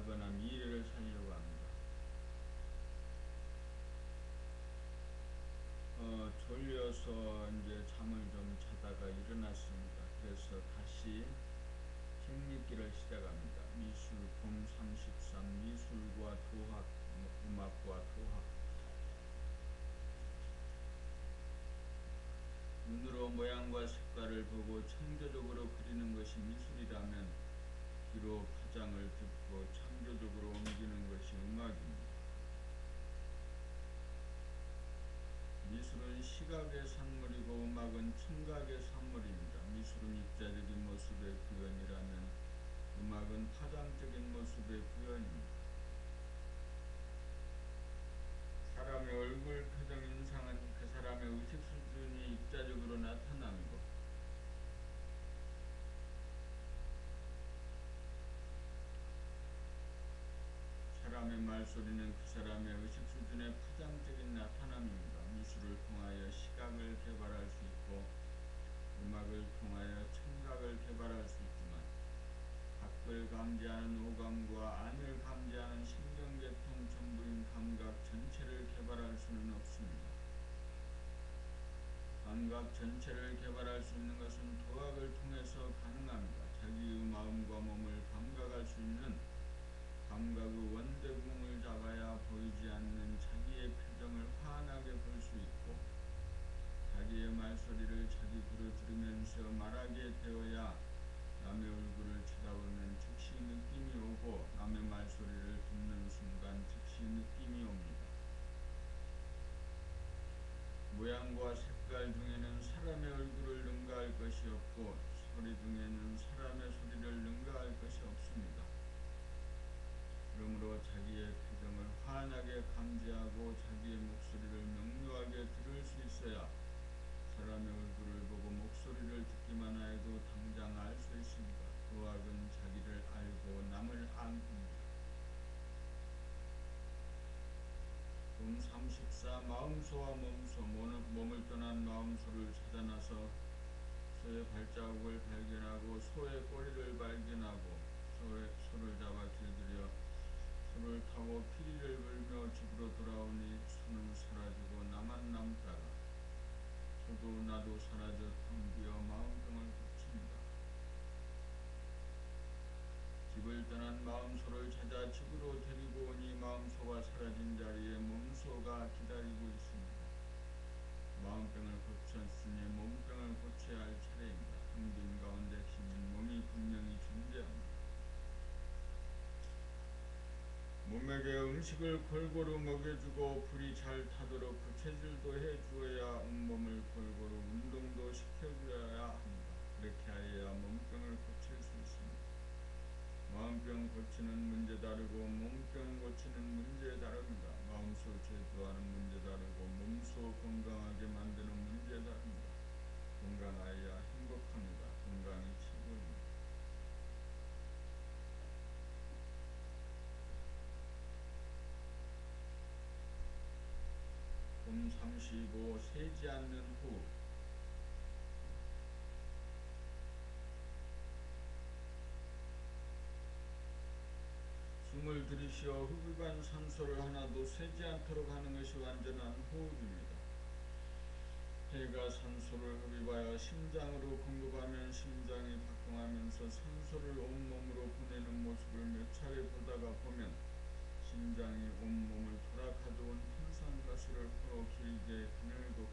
과거나 미래를 살려고 합니다. 졸려서 이제 잠을 좀 자다가 일어났습니다. 그래서 다시 책 읽기를 시작합니다. 미술 봄 33 미술과 도학, 음악과 도학. 눈으로 모양과 색깔을 보고 창조적으로 그리는 것이 미술이라면 귀로 파장을 듣고 창조적으로 옮기는 것이 음악입니다. 미술은 시각의 산물이고 음악은 청각의 산물입니다. 미술은 입자적인 모습의 구현이라면 음악은 파장적인 모습의 구현입니다. 사람의 얼굴, 표정, 인상은 그 사람의 의식 수준이 입자적으로 나타나는 것. 사람의 말소리는 그 사람의 의식 수준의 파장적인 나타남입니다. 미술을 통하여 시각을 개발할 수 있고 음악을 통하여 청각을 개발할 수 있지만 밖을 감지하는 오감과 안을 감지하는 신경계통 전부인 감각 전체를 개발할 수는 없습니다. 감각 전체를 개발할 수 있는 것은 도학을 통해서 가능합니다. 자기의 마음과 몸을 감각할 수 있는 감각의 원대궁을 잡아야 보이지 않는 자기의 표정을 환하게 볼 수 있고 자기의 말소리를 자기 귀로 들으면서 말하게 되어야 남의 얼굴을 쳐다보면 즉시 느낌이 오고 남의 말소리를 듣는 순간 즉시 느낌이 옵니다. 모양과 색깔 중에는 사람의 얼굴을 능가할 것이 없고 소리 중에는 사람의 소리를 능가할 것이 없습니다. 그러므로 자기의 표정을 환하게 감지하고 자기의 목소리를 명료하게 들을 수 있어야 사람의 얼굴을 보고 목소리를 듣기만 해도 당장 알 수 있습니다. 도학은 자기를 알고 남을 안습니다. 봄 34 마음소와 몸소 몸을 떠난 마음소를 찾아나서 소의 발자국을 발견하고 소의 꼬리를 발견하고 소를 잡아 길들여 소를 타고 피리를 불며 집으로 돌아오니 소는 사라지고 나만 남다가 소도 나도 사라져 텅 비어 마음병을 고칩니다. 집을 떠난 마음소를 찾아 집으로 데리고 오니 마음소가 사라진 자리에 몸소가 기다리고 있습니다. 마음병을 고쳤으니 몸병을 고쳐야 할 차례입니다. 한빈 가운데 힘은 몸이 분명히 존재합니다. 몸에게 음식을 골고루 먹여주고 불이 잘 타도록 부채질도 해주어야 온몸을 골고루 운동도 시켜주어야 합니다. 그렇게 하여야 몸병을 고칠 수 있습니다. 마음병 고치는 문제 다르고 몸병 고치는 문제 다릅니다. 마음소 제도하는 문제 다르고 몸소 건강하게 만드는 문제 다릅니다. 건강하여야 행복합니다. 건강이 최고입니다. 봄 35 세지 않는 호흡. 숨을 들이쉬어 흡입한 산소를 하나도 쇠지 않도록 하는 것이 완전한 호흡입니다. 폐가 산소를 흡입하여 심장으로 공급하면 심장이 작동하면서 산소를 온몸으로 보내는 모습을 몇 차례 보다가 보면 심장이 온몸을 돌아가져온 탄산가스를 코로 길게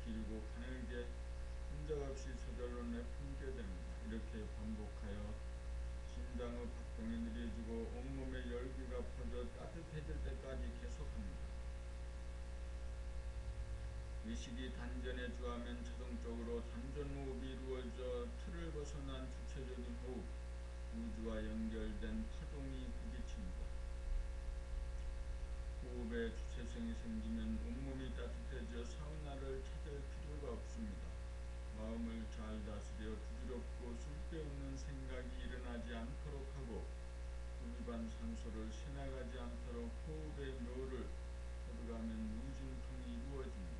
길고 가늘게 흔적없이 저절로 내뿜게 됩니다. 이렇게 반복하여 심장의 박동이 느려지고 온몸에 열기가 퍼져 따뜻해질 때까지 계속합니다. 의식이 단전에 주하면 자동적으로 단전호흡이 이루어져 틀을 벗어난 주체적인 호흡, 우주와 연결된 파동이 부딪힙니다. 호흡에 주체성이 생기면 온몸이 따뜻해져 사우나를 찾을 필요가 없습니다. 마음을 잘 다스려 부드럽고 쓸데없는 생각이 일어나지 않도록 하고 흡입한 산소를 새나가지 않도록 호흡의 묘를 걷어가면 무진통이 이루어집니다.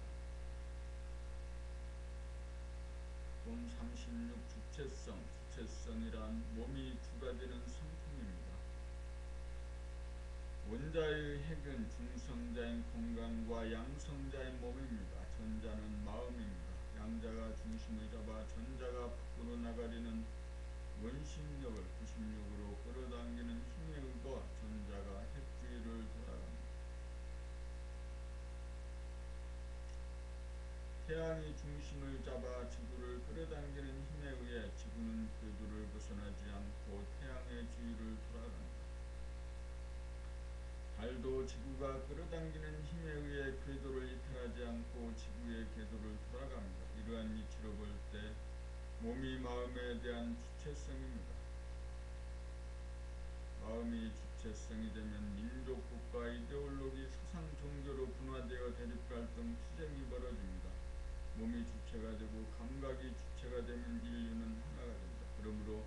봄 36 주체성이란 몸이 두 가지는 성품입니다. 원자의 핵은 중성자인 공간과 양성자인 몸입니다. 전자는 마음입니다. 양자가 중심을 잡아 전자가 밖으로 나가리는 원심력을 96으로 끌어당기는 힘에 의거 전자가 핵주위를 돌아갑니다. 태양이 중심을 잡아 지구를 끌어당기는 힘에 의해 지구는 궤도를 벗어나지 않고 태양의 주위를 돌아갑니다. 달도 지구가 끌어당기는 힘에 의해 궤도를 이탈하지 않고 지구의 궤도를 돌아갑니다. 이러한 이치로 볼 때 몸이 마음에 대한 주체성입니다. 마음이 주체성이 되면 민족, 국가, 이데올로기, 사상, 종교로 분화되어 대립, 갈등, 투쟁이 벌어집니다. 몸이 주체가 되고 감각이 주체가 되면 인류는 하나가 됩니다. 그러므로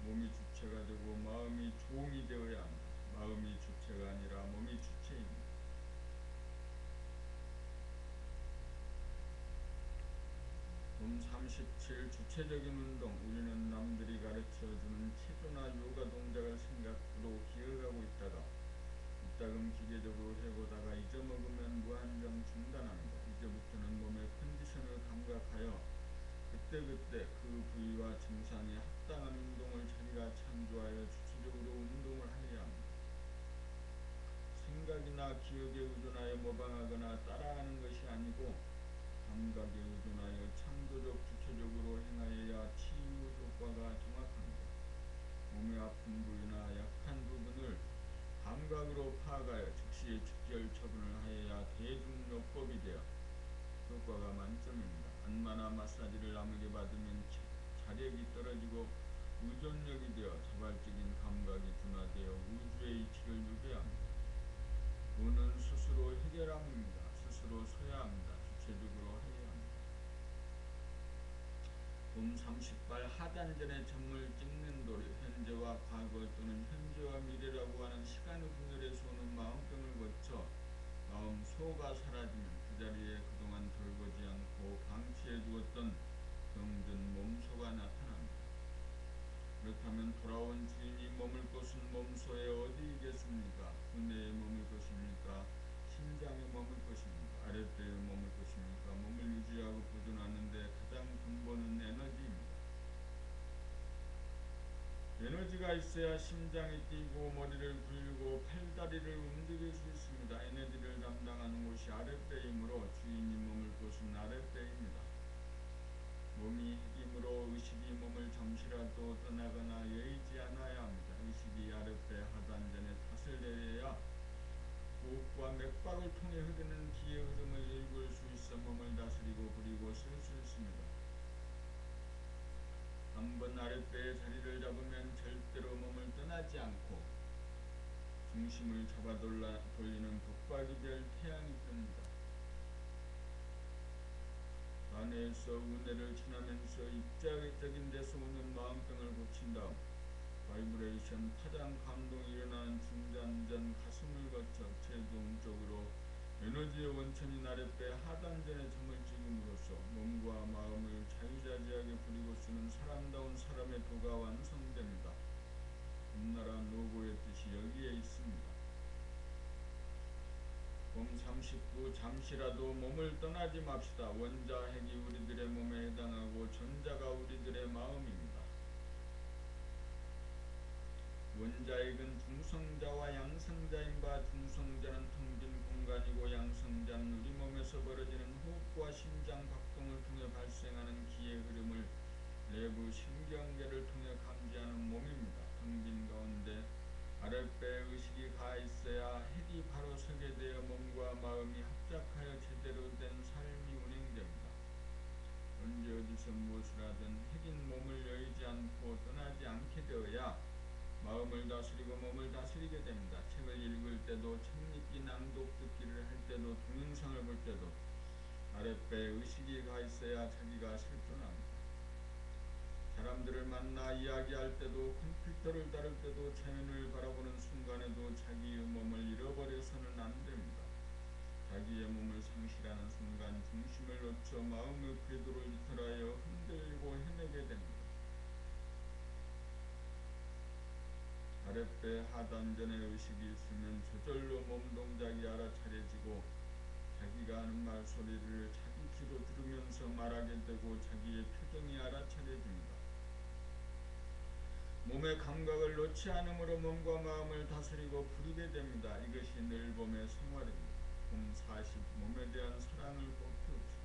몸이 주체가 되고 마음이 종이 되어야 합니다. 마음이 주체가 아니라 몸이 주체입니다. 돈 37. 주체적인 운동. 우리는 남들이 가르쳐주는 체조나 요가 동작을 생각으로 기억하고 있다가 이따금 기계적으로 해보다가 잊어먹으면 무한정 중단합니다. 이제부터는 몸의 컨디션을 감각하여 그때그때 그 부위와 증상에 합당한 운동을 자기가 창조하여 주체적으로 운동을 하여야 합니다. 생각이나 기억에 의존하여 모방하거나 따라하는 것이 아니고 감각에 의존하여 창조적 주체적으로 행하여야 치유 효과가 정확합니다. 몸의 아픈 부위나 약한 부분을 감각으로 파악하여 즉시 즉결 처분을 하여야 대중요법이 되어 효과가 만점입니다. 안마나 마사지를 남에게 받으면 자력이 떨어지고 의존력이 되어 자발적인 감각이 둔화되어 우주의 이치를 누려야 합니다. 돈은 스스로 해결합니다. 스스로 서야 합니다. 주체적으로 해야 합니다. 돈 38. 하단전의 점을 찍는 도리. 현재와 과거 또는 현재와 미래라고 하는 시간의 분열에서 오는 마음병을 거쳐 마음 소가 사라지면 그 자리에 그동안 돌보지 않고 방치해 두었던 병든 몸소가 나타납니다. 그렇다면 돌아온 주인이 머물 곳은 몸소에 어디 있겠습니까? 분해에 머물 것입니까? 심장에 머물 것입니까? 아랫배에 머물 것입니까? 몸을 유지하고 보존하는데 가장 근본은 에너지입니다. 에너지가 있어야 심장이 뛰고 머리를 굴리고 팔다리를 움직일 수 있습니다. 에너지를 담당하는 곳이 아랫배이므로 주인이 머물 곳은 아랫배입니다. 몸이 핵이므로 의식이 몸을 잠시라도 떠나거나 여의지 않아야 합니다. 의식이 아랫배 하단전에 탓을 내려야 호흡과 맥박을 통해 흐르는 기의 흐름을 읽을 수 있어 몸을 다스리고 부리고 쓸 수 있습니다. 한번 아랫배의 자리를 잡으면 절대로 몸을 떠나지 않고 중심을 잡아 돌리는 북박이 될 태양이 됩니다. 안에서 은혜를 지나면서 입자적인 데서 오는 마음병을 고친 다음 바이브레이션 파장 감동이 일어나는 중단전 가슴을 거쳐 최종적으로 에너지의 원천인 아랫배 하단전의 점을 찍음으로써 몸과 마음을 자유자재하게 부리고 쓰는 사람다운 사람의 도가 완성됩니다. 금나라 노고의 뜻이 여기에 있습니다. 봄 39. 잠시라도 몸을 떠나지 맙시다. 원자 핵이 우리들의 몸에 해당하고 전자가 우리들의 마음입니다. 원자핵은 중성자와 양성자인 바 중성자는 텅 빈 공간이고 양성자는 우리 몸에서 벌어지는 호흡과 심장 박동을 통해 발생하는 기의 흐름을 내부 신경계를 통해 감지하는 몸입니다. 텅 빈 가운데 아랫배에 의식이 가 있어야 핵이 바로 서게 되어 몸과 마음이 합작하여 제대로 된 삶이 운행됩니다. 언제 어디서 무엇을 하든 핵인 몸을 여의지 않고 떠나지 않게 되어야 마음을 다스리고 몸을 다스리게 됩니다. 책을 읽을 때도 책 읽기, 낭독 듣기를 할 때도 동영상을 볼 때도 아랫배에 의식이 가 있어야 자기가 실존합니다. 사람들을 만나 이야기할 때도 컴퓨터를 다룰 때도 자연을 바라보는 순간에도 자기의 몸을 잃어버려서는 안 됩니다. 자기의 몸을 상실하는 순간 중심을 놓쳐 마음의 궤도를 이탈하여 흔들리고 헤매게 됩니다. 아랫배 하단전에 의식이 있으면 저절로 몸 동작이 알아차려지고 자기가 하는 말소리를 자기 귀로 들으면서 말하게 되고 자기의 표정이 알아차려집니다. 몸의 감각을 놓지 않으므로 몸과 마음을 다스리고 부르게 됩니다. 이것이 늘 몸의 생활입니다. 봄 40. 몸에 대한 사랑을 꼭 키웁시다.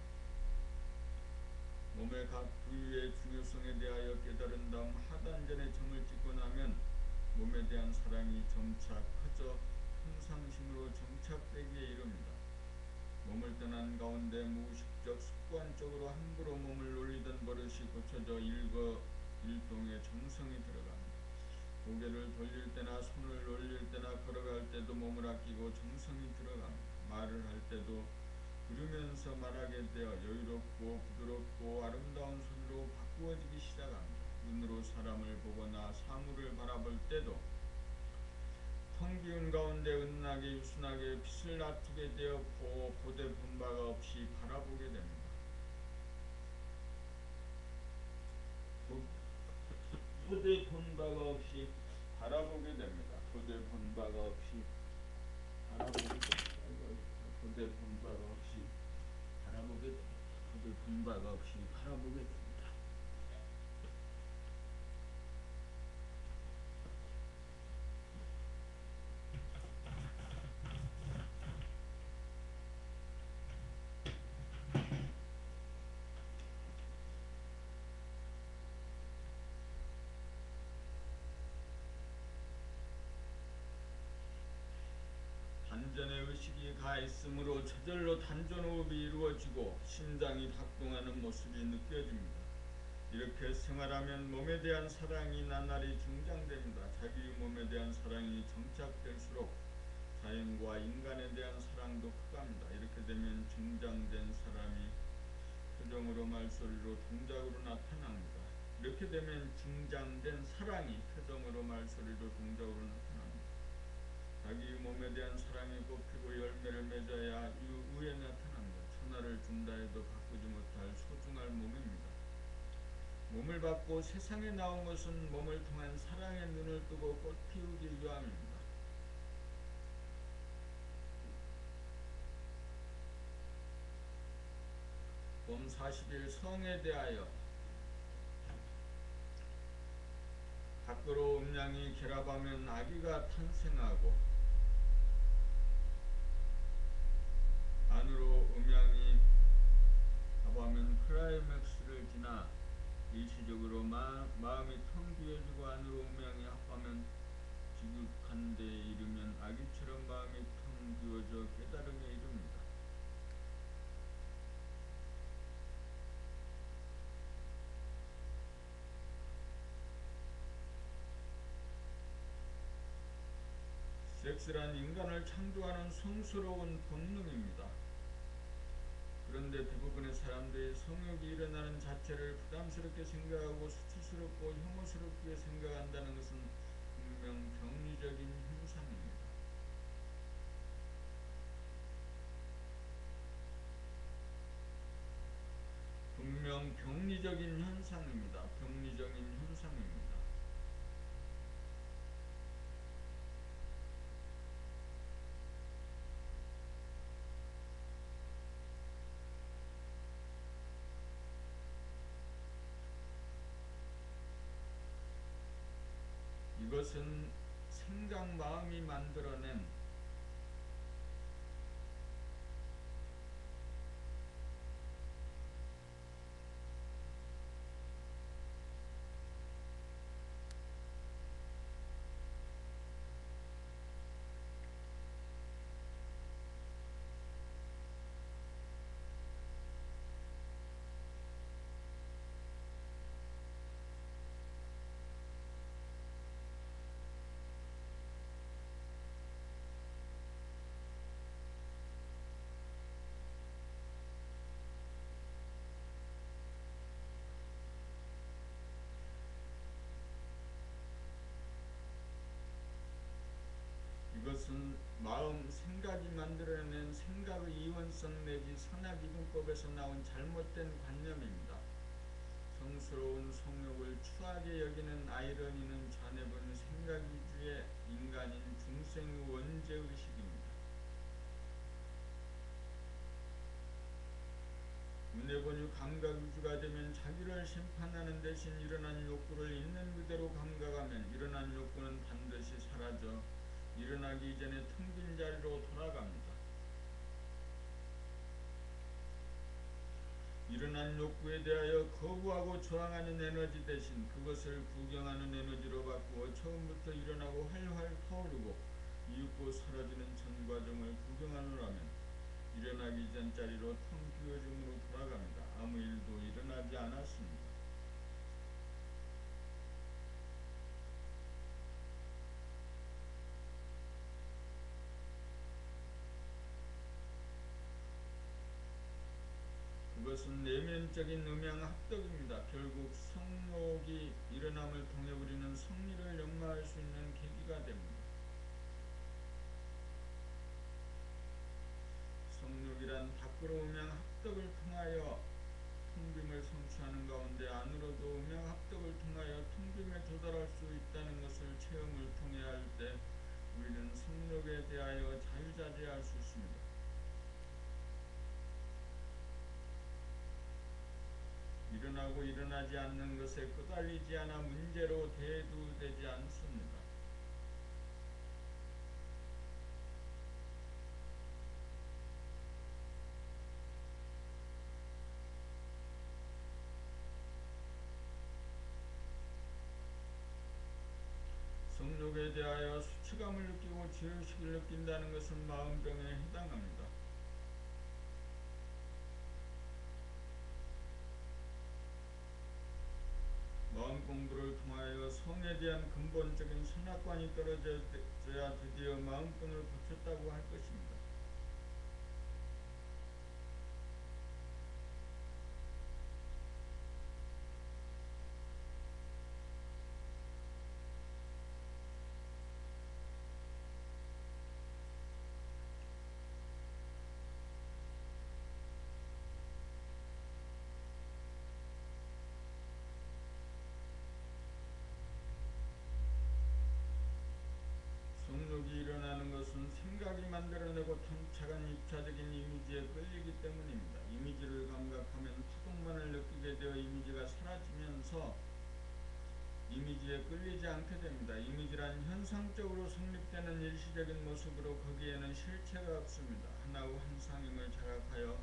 몸의 각 부위의 중요성에 대하여 깨달은 다음 하단전에 점을 찍고 나면 몸에 대한 사랑이 점차 커져 평상심으로 정착되기에 이릅니다. 몸을 떠난 가운데 무의식적 습관적으로 함부로 몸을 놀리던 버릇이 고쳐져 일거일동의 정성이 들어갑니다. 고개를 돌릴 때나 손을 올릴 때나 걸어갈 때도 몸을 아끼고 정성이 들어갑니다. 말을 할 때도 들으면서 말하게 되어 여유롭고 부드럽고 아름다운 소리로 바꾸어지기 시작합니다. 눈으로 사람을 보거나 사물을 바라볼 때도 텅 비운 가운데 은은하게 유순하게 빛을 나투게 되어 보대 본 바가 없이 바라보게 됩니다. 보대 본 바가 없이 바라보게 됩니다. 보대 본 바가 없이 바라보게 됩니다. 보대 본 바가 없이 바라보게 됩니다. 보대 본 바가 없이 바라보게 됩니다. 단전의 의식이 가있으므로 저절로 단전호흡이 이루어지고 심장이 박동하는 모습이 느껴집니다. 이렇게 생활하면 몸에 대한 사랑이 나날이 증장됩니다. 자기 몸에 대한 사랑이 정착될수록 자연과 인간에 대한 사랑도 커갑니다. 이렇게 되면 증장된 사람이 표정으로 말소리로 동작으로 나타납니다. 이렇게 되면 증장된 사랑이 표정으로 말소리로 동작으로 나타납니다. 자기 몸에 대한 사랑이 꽃피고 열매를 맺어야 이후에 나타납니다. 천하를 준다 해도 바꾸지 못할 소중할 몸입니다. 몸을 받고 세상에 나온 것은 몸을 통한 사랑의 눈을 뜨고 꽃 피우기 위함입니다. 봄 40일 성에 대하여 밖으로 음양이 결합하면 아기가 탄생하고 안으로 음양이 합하면 클라이맥스를 지나 일시적으로 마음이 텅 비어지고 안으로 음양이 합하면 지극한 데에 이르면 아기처럼 마음이 텅 비어져 깨달음에 이릅니다. 섹스란 인간을 창조하는 성스러운 본능입니다. 그런데 대부분의 사람들이 성욕이 일어나는 자체를 부담스럽게 생각하고 수치스럽고 혐오스럽게 생각한다는 것은 분명 병리적인 현상입니다. 분명 병리적인 현상입니다. 병리적인 현상입니다. 이것은 생각 마음이 만들어낸 이것은 마음 생각이 만들어낸 생각의 이원성 내지 선악이분법에서 나온 잘못된 관념입니다. 성스러운 성욕을 추하게 여기는 아이러니는 자네분 생각 위주의 일생의 원죄의식입니다. 문해본유 감각유지가 되면 자기를 심판하는 대신 일어난 욕구를 있는 그대로 감각하면 일어난 욕구는 반드시 사라져 일어나기 이전에 텅 빈 자리로 돌아갑니다. 일어난 욕구에 대하여 거부하고 저항하는 에너지 대신 그것을 구경하는 에너지로 바꾸어 처음부터 일어나고 활활 타오르고 이윽고 사라지는 전 과정을 구경하노라면 일어나기 전 자리로 텅 비어짐으로 돌아갑니다. 아무 일도 일어나지 않았습니다. 그것은 내면적인 음양합덕입니다. 결국 성욕이 일어남을 통해 우리는 성리를 연마할 수 있는 계기가 됩니다. 성욕이란 밖으로 음양합덕을 통하여 텅빔을 성취하는 가운데 안으로도 음양합덕을 통하여 텅빔에 도달할 수 있다는 것을 체험을 통해 할 때 우리는 성욕에 대하여 자유자재할 수 있습니다. 일어나고 일어나지 않는 것에 끄달리지 않아 문제로 대두되지 않습니다. 성욕에 대하여 수치감을 느끼고 죄의식을 느낀다는 것은 마음병에 해당합니다. 마음 공부를 통하여 성에 대한 근본적인 선악관이 떨어져야 드디어 마음병을 고쳤다고 할 것입니다. 성욕이 일어나는 것은 생각이 만들어내고 탐착한 입차적인 이미지에 끌리기 때문입니다. 이미지를 감각하면 파동만을 느끼게 되어 이미지가 사라지면서 이미지에 끌리지 않게 됩니다. 이미지란 현상적으로 성립되는 일시적인 모습으로 거기에는 실체가 없습니다. 하나의 환상임을 자각하여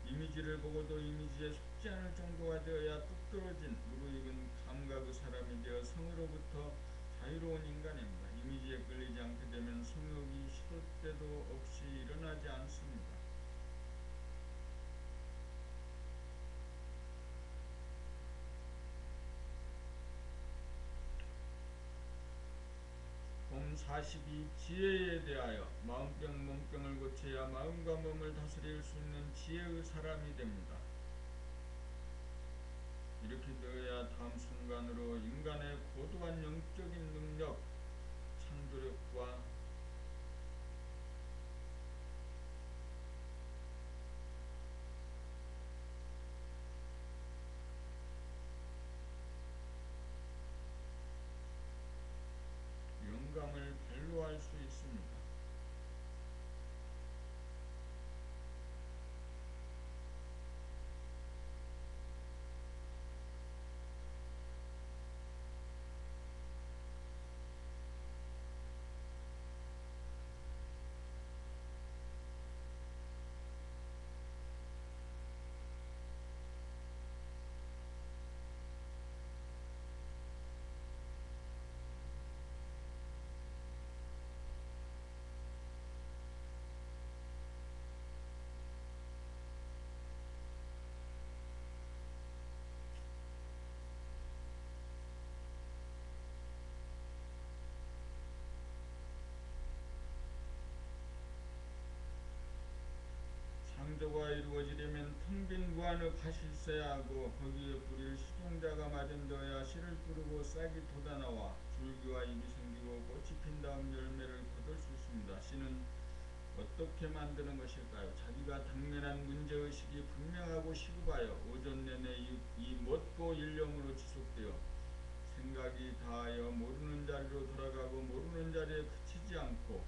이미지를 보고도 이미지에 속지 않을 정도가 되어야 뚝 떨어진 무르익은 감각의 사람이 되어 성으로부터 자유로운 인간입니다. 이미지에 끌리지 않게 되면 성욕이 시도 때도 없이 일어나지 않습니다. 봄 42 지혜에 대하여 마음병 몸병을 고쳐야 마음과 몸을 다스릴 수 있는 지혜의 사람이 됩니다. 이렇게 되어야 다음 순간으로 인간의 고도한 영적인 능력, 창조력과 영감을 발로할 수 있습니다. 창조가 이루어지려면 텅 빈 무한의 밭이 있어야 하고 거기에 뿌릴 시종자가 마련되어야 씨를 뿌리고 싹이 돋아나와 줄기와 잎이 생기고 꽃이 핀 다음 열매를 거둘 수 있습니다. 씨는 어떻게 만드는 것일까요? 자기가 당면한 문제의식이 분명하고 시급하여 오전 내내 이 못고 일념으로 지속되어 생각이 다하여 모르는 자리로 돌아가고 모르는 자리에 그치지 않고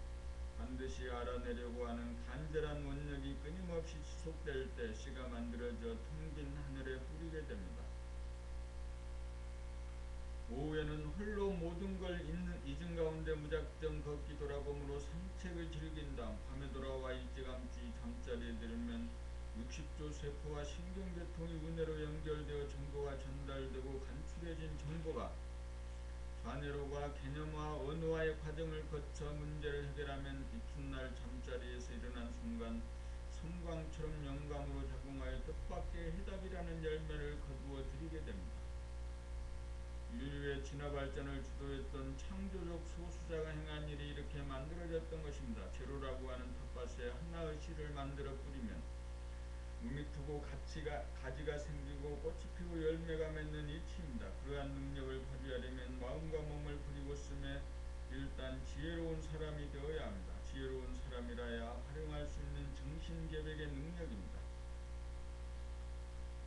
반드시 알아내려고 하는 간절한 원력이 끊임없이 지속될 때 씨가 만들어져 텅 빈 하늘에 뿌리게 됩니다. 오후에는 홀로 모든 걸 잊은 가운데 무작정 걷기 돌아봄으로 산책을 즐긴 다음 밤에 돌아와 일찌감치 잠자리에 들면 60조 세포와 신경계통이 은혜로 연결되어 정보가 전달되고 간추려진 정보가 좌뇌로가 개념화 언어화의 과정을 거쳐 문제를 해결하면 이튿날 잠자리에서 일어난 순간 섬광처럼 영감으로 작용하여 뜻밖의 해답이라는 열매를 거두어 드리게 됩니다. 인류의 진화 발전을 주도했던 창조적 소수자가 행한 일이 이렇게 만들어졌던 것입니다. 제로라고 하는 텃밭에 하나의 씨를 만들어 뿌리면 몸이 크고 가지가 생기고 꽃이 피고 열매가 맺는 이치입니다. 그러한 능력을 발휘하려면 마음과 몸을 부리고 쓰며 일단 지혜로운 사람이 되어야 합니다. 지혜로운 사람이라야 활용할 수 있는 정신계백의 능력입니다.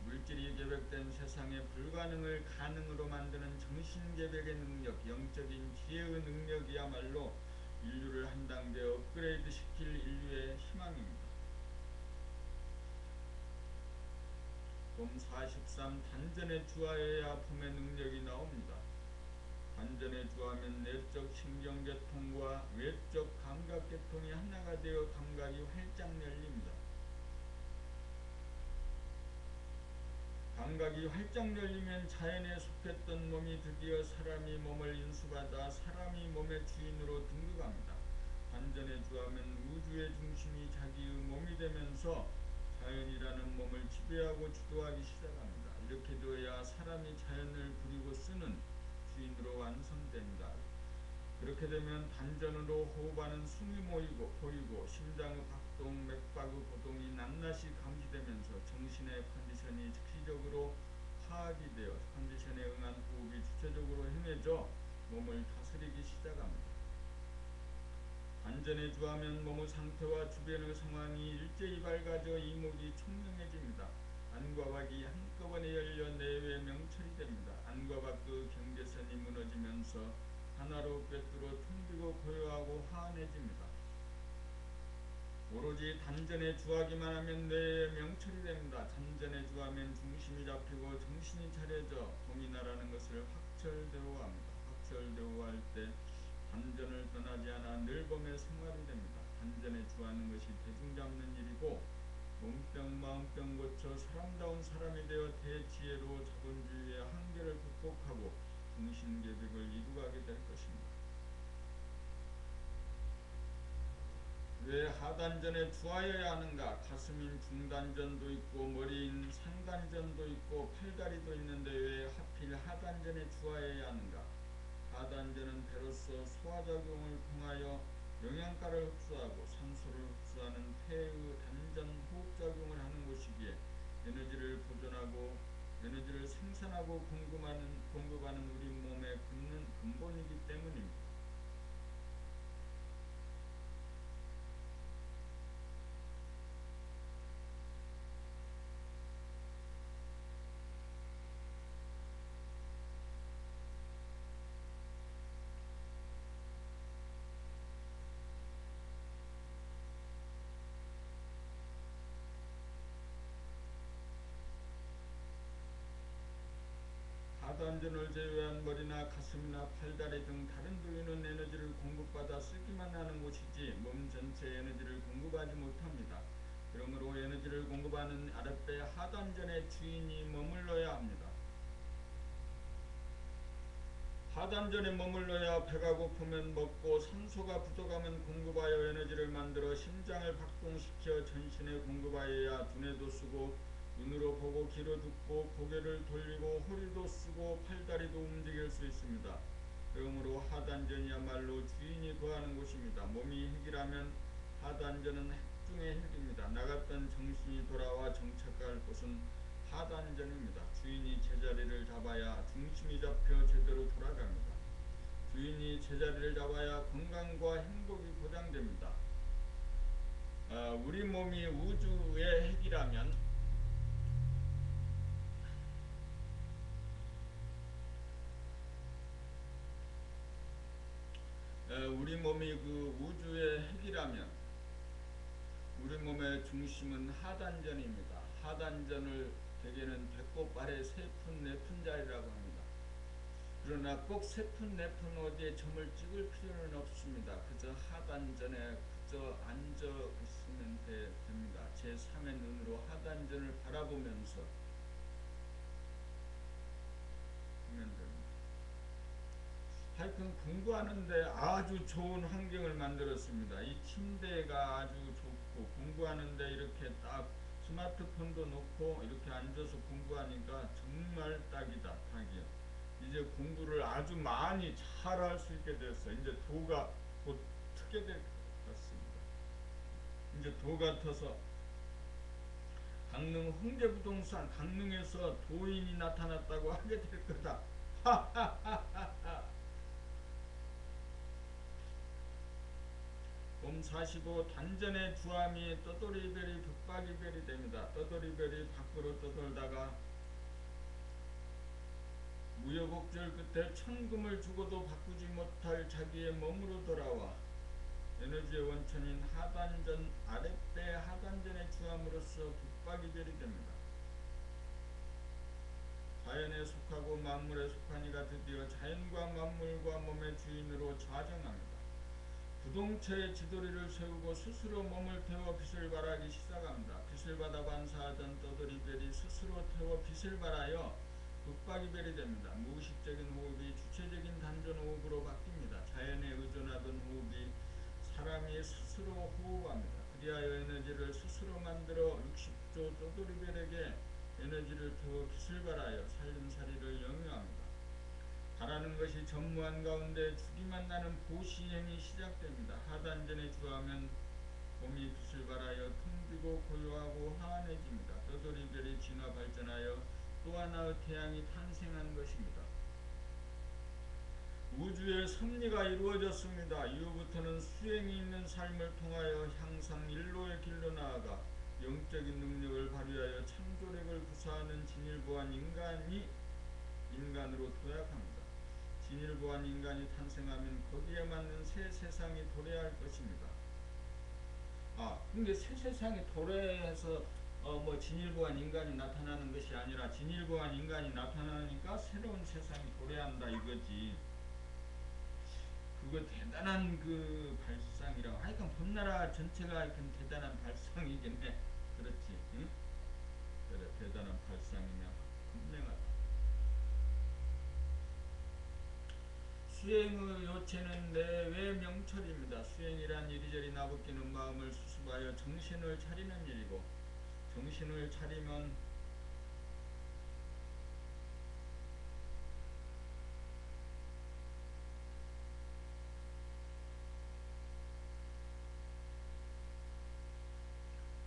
물질이 계백된 세상에 불가능을 가능으로 만드는 정신계백의 능력, 영적인 지혜의 능력이야말로 인류를 한 단계 업그레이드 시킬 인류의 희망입니다. 봄 43 단전에 주하여야 봄의 능력이 나옵니다. 단전에 주하면 내적 신경계통과 외적 감각계통이 하나가 되어 감각이 활짝 열립니다. 감각이 활짝 열리면 자연에 속했던 몸이 드디어 사람이 몸을 인수받아 사람이 몸의 주인으로 등극합니다. 단전에 주하면 우주의 중심이 자기의 몸이 되면서 자연이라는 몸을 지배하고 주도하기 시작합니다. 이렇게 되어야 사람이 자연을 부리고 쓰는 주인으로 완성됩니다. 그렇게 되면 단전으로 호흡하는 숨이 보이고 심장의 박동, 맥박의 고동이 낱낱이 감지되면서 정신의 컨디션이 즉시적으로 파악이 되어 컨디션에 응한 호흡이 주체적으로 행해져 몸을 다스리기 시작합니다. 단전에 주하면 몸의 상태와 주변의 상황이 일제히 밝아져 이목이 총명해집니다. 안과 밖이 한꺼번에 열려 내외 명철이 됩니다. 안과 밖의 경계선이 무너지면서 하나로 꿰뚫어 텅비고 고요하고 환해집니다. 오로지 단전에 주하기만 하면 뇌에 명철이 됩니다. 단전에 주하면 중심이 잡히고 정신이 차려져 봄이나라는 것을 확철대오합니다. 확철대오할 때 단전을 떠나지 않아 늘 봄의 생활이 됩니다. 단전에 주하는 것이 대중 잡는 일이고 몸병 마음병 고쳐 사람다운 사람이 되어 대지혜로 자본주의의 한계를 극복하고 정신계백을 이루가게 될 것입니다. 왜 하단전에 주하여야 하는가? 가슴인 중단전도 있고 머리인 상단전도 있고 팔다리도 있는데 왜 하필 하단전에 주하여야 하는가? 하단전은 배로서 소화작용을 통하여 영양가를 흡수하고 산소를 흡수하는 폐의 단전 호흡작용을 하는 곳이기에 에너지를 보존하고 에너지를 생산하고 공급하는 우리 몸의 근본이기 때문입니다. 하단전을 제외한 머리나 가슴이나 팔다리 등 다른 부위는 에너지를 공급받아 쓰기만 하는 곳이지 몸 전체에 에너지를 공급하지 못합니다. 그러므로 에너지를 공급하는 아랫배 하단전의 주인이 머물러야 합니다. 하단전에 머물러야 배가 고프면 먹고 산소가 부족하면 공급하여 에너지를 만들어 심장을 박동시켜 전신에 공급하여야 두뇌도 쓰고 눈으로 보고 귀로 듣고 고개를 돌리고 허리도 쓰고 팔다리도 움직일 수 있습니다. 그러므로 하단전이야말로 주인이 거하는 곳입니다. 몸이 핵이라면 하단전은 핵 중의 핵입니다. 나갔던 정신이 돌아와 정착할 곳은 하단전입니다. 주인이 제자리를 잡아야 중심이 잡혀 제대로 돌아갑니다. 주인이 제자리를 잡아야 건강과 행복이 보장됩니다. 우리 몸이 우주의 핵이라면 우리 몸이 그 우주의 핵이라면 우리 몸의 중심은 하단전입니다. 하단전을 대개는 배꼽 아래 3푼 4푼 자리라고 합니다. 그러나 꼭 3푼 4푼 어디에 점을 찍을 필요는 없습니다. 그저 하단전에 그저 앉아 있으면 됩니다. 제3의 눈으로 하단전을 바라보면서 하면 됩니다. 하여튼 공부하는데 아주 좋은 환경을 만들었습니다. 이 침대가 아주 좋고 공부하는데 이렇게 딱 스마트폰도 놓고 이렇게 앉아서 공부하니까 정말 딱이다. 딱이요. 이제 공부를 아주 많이 잘 할 수 있게 됐어요. 이제 도가 곧 트게 될 것 같습니다. 이제 도 같아서 강릉 홍대부동산 강릉에서 도인이 나타났다고 하게 될 거다. 봄 45 단전의 주함이 떠돌이별이 북박이별이 됩니다. 떠돌이별이 밖으로 떠돌다가 무여곡절 끝에 천금을 주고도 바꾸지 못할 자기의 몸으로 돌아와 에너지의 원천인 하단전 아랫배 하단전의 주함으로써 북박이별이 됩니다. 자연에 속하고 만물에 속한 이가 드디어 자연과 만물과 몸의 주인으로 좌정합니다. 부동체의 지도리를 세우고 스스로 몸을 태워 빛을 발하기 시작합니다. 빛을 받아 반사하던 떠돌이별이 스스로 태워 빛을 발하여 북박이별이 됩니다. 무의식적인 호흡이 주체적인 단전 호흡으로 바뀝니다. 자연에 의존하던 호흡이 사람이 스스로 호흡합니다. 그리하여 에너지를 스스로 만들어 60조 떠돌이별에게 에너지를 태워 빛을 발하여 살림살이를 영유합니다. 바라는 것이 전무한 가운데 죽이만 나는 보시행이 시작됩니다. 하단전에 주하면 봄이 빛을 발하여 텅비고 고요하고 환해집니다. 떠돌이별이 진화 발전하여 또 하나의 태양이 탄생한 것입니다. 우주의 섭리가 이루어졌습니다. 이후부터는 수행이 있는 삶을 통하여 항상 일로의 길로 나아가 영적인 능력을 발휘하여 창조력을 구사하는 진일보한 인간이 인간으로 도약합니다. 진일보한 인간이 탄생하면 거기에 맞는 새 세상이 도래할 것입니다. 근데 새 세상이 도래해서 뭐 진일보한 인간이 나타나는 것이 아니라 진일보한 인간이 나타나니까 새로운 세상이 도래한다 이거지. 그거 대단한 그 발상이라고. 하여간 봄나라 전체가 하여간 대단한 발상이긴 해. 그렇지, 응? 그래, 대단한 발상이면 분명하다. 수행의 요체는 내외 명철입니다. 수행이란 이리저리 나부끼는 마음을 수습하여 정신을 차리는 일이고, 정신을 차리면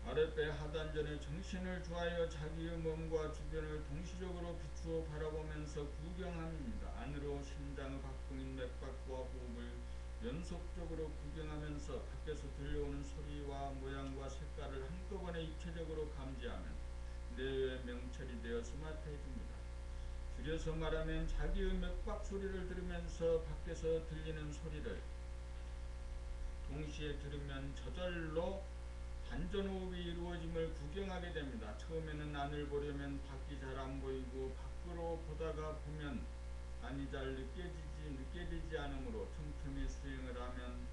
아랫배 하단전에 정신을 주하여 자기의 몸과 주변을 동시적으로 비추어 바라보면서 구경함입니다. 안으로 심장의 박동인 맥박과 호흡을 연속적으로 구경하면서 밖에서 들려오는 소리와 모양과 색깔을 한꺼번에 입체적으로 감지하면 뇌의 명철이 되어 스마트해집니다. 줄여서 말하면 자기의 맥박 소리를 들으면서 밖에서 들리는 소리를 동시에 들으면 저절로 단전호흡이 이루어짐을 구경하게 됩니다. 처음에는 안을 보려면 밖이 잘 안 보이고 밖으로 보다가 보면 안이 잘 느껴지지 않으므로 틈틈이 수행을 하면